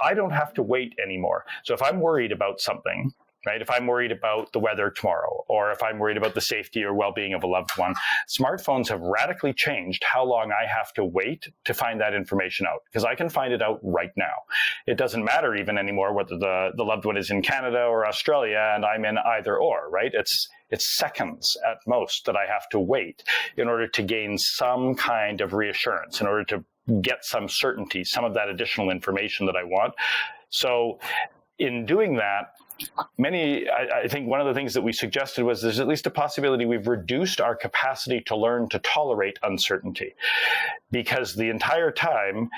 I don't have to wait anymore. So if I'm worried about something, right? If I'm worried about the weather tomorrow, or if I'm worried about the safety or well-being of a loved one, smartphones have radically changed how long I have to wait to find that information out, because I can find it out right now. It doesn't matter even anymore whether the loved one is in Canada or Australia and I'm in either or, right? It's seconds at most that I have to wait in order to gain some kind of reassurance, in order to get some certainty, some of that additional information that I want. So in doing that, I think one of the things that we suggested was there's at least a possibility we've reduced our capacity to learn to tolerate uncertainty, because the entire time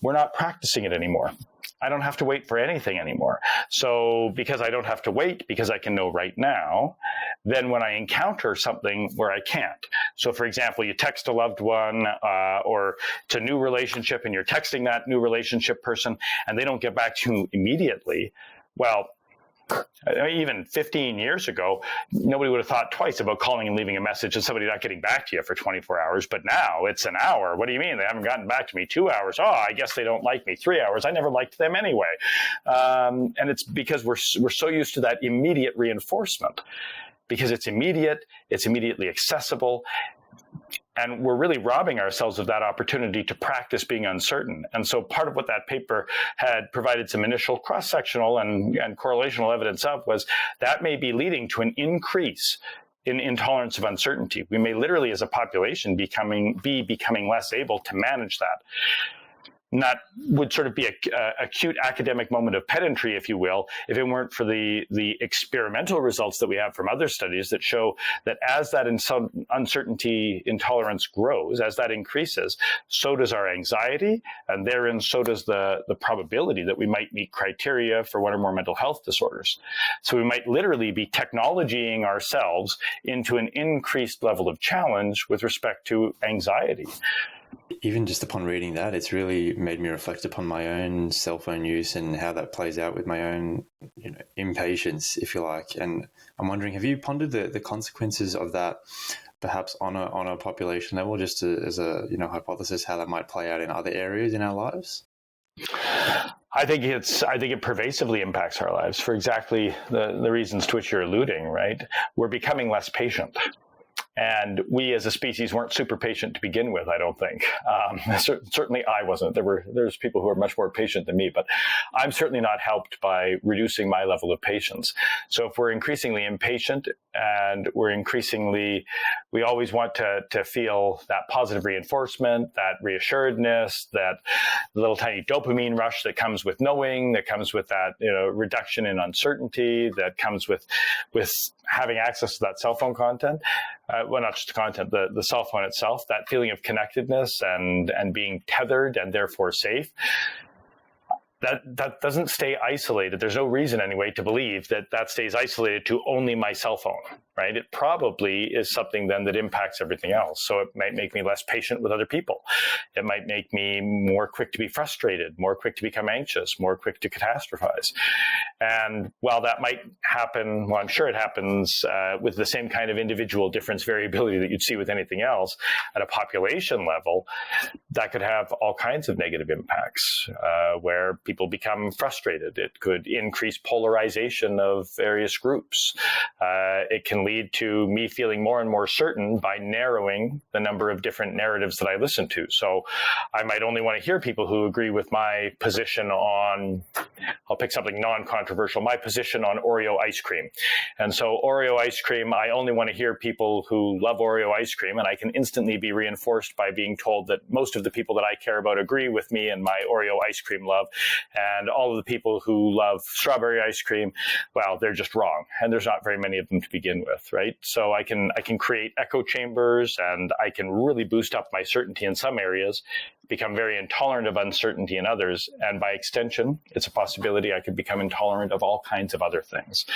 we're not practicing it anymore. I don't have to wait for anything anymore. So because I don't have to wait, because I can know right now, then when I encounter something where I can't. So for example, you text a loved one or it's a new relationship and you're texting that new relationship person and they don't get back to you immediately. Well, even 15 years ago, nobody would have thought twice about calling and leaving a message and somebody not getting back to you for 24 hours. But now it's an hour. What do you mean? They haven't gotten back to me 2 hours. Oh, I guess they don't like me. 3 hours. I never liked them anyway. And it's because we're so used to that immediate reinforcement, because it's immediate, it's immediately accessible. And we're really robbing ourselves of that opportunity to practice being uncertain. And so part of what that paper had provided some initial cross-sectional and correlational evidence of was that may be leading to an increase in intolerance of uncertainty. We may literally, as a population, be becoming less able to manage that. And that would sort of be a cute academic moment of pedantry, if you will, if it weren't for the experimental results that we have from other studies that show that as that uncertainty intolerance grows, as that increases, so does our anxiety, and therein so does the probability that we might meet criteria for one or more mental health disorders. So we might literally be technologying ourselves into an increased level of challenge with respect to anxiety. Even just upon reading that, it's really made me reflect upon my own cell phone use and how that plays out with my own, impatience, if you like. And I'm wondering, have you pondered the consequences of that, perhaps on a population level, just as a hypothesis, how that might play out in other areas in our lives? I think it pervasively impacts our lives for exactly the reasons to which you're alluding, right? We're becoming less patient. And we as a species weren't super patient to begin with, I don't think. Certainly I wasn't. There's people who are much more patient than me, but I'm certainly not helped by reducing my level of patience. So if we're increasingly impatient and we always want to feel that positive reinforcement, that reassuredness, that little tiny dopamine rush that comes with knowing, that comes with that, reduction in uncertainty, that comes with having access to that cell phone content. Well, not just the content, the cell phone itself, that feeling of connectedness and being tethered and therefore safe. That doesn't stay isolated. There's no reason anyway to believe that stays isolated to only my cell phone, right? It probably is something then that impacts everything else. So it might make me less patient with other people. It might make me more quick to be frustrated, more quick to become anxious, more quick to catastrophize. And while that might happen, well, I'm sure it happens with the same kind of individual difference variability that you'd see with anything else, at a population level, that could have all kinds of negative impacts where people become frustrated. It could increase polarization of various groups. It can lead to me feeling more and more certain by narrowing the number of different narratives that I listen to. So I might only want to hear people who agree with my position on, I'll pick something non-controversial, my position on Oreo ice cream. And so Oreo ice cream, I only want to hear people who love Oreo ice cream, and I can instantly be reinforced by being told that most of the people that I care about agree with me and my Oreo ice cream love. And all of the people who love strawberry ice cream, well, they're just wrong. And there's not very many of them to begin with, right? So I can create echo chambers, and I can really boost up my certainty in some areas, become very intolerant of uncertainty in others. And by extension, it's a possibility I could become intolerant of all kinds of other things.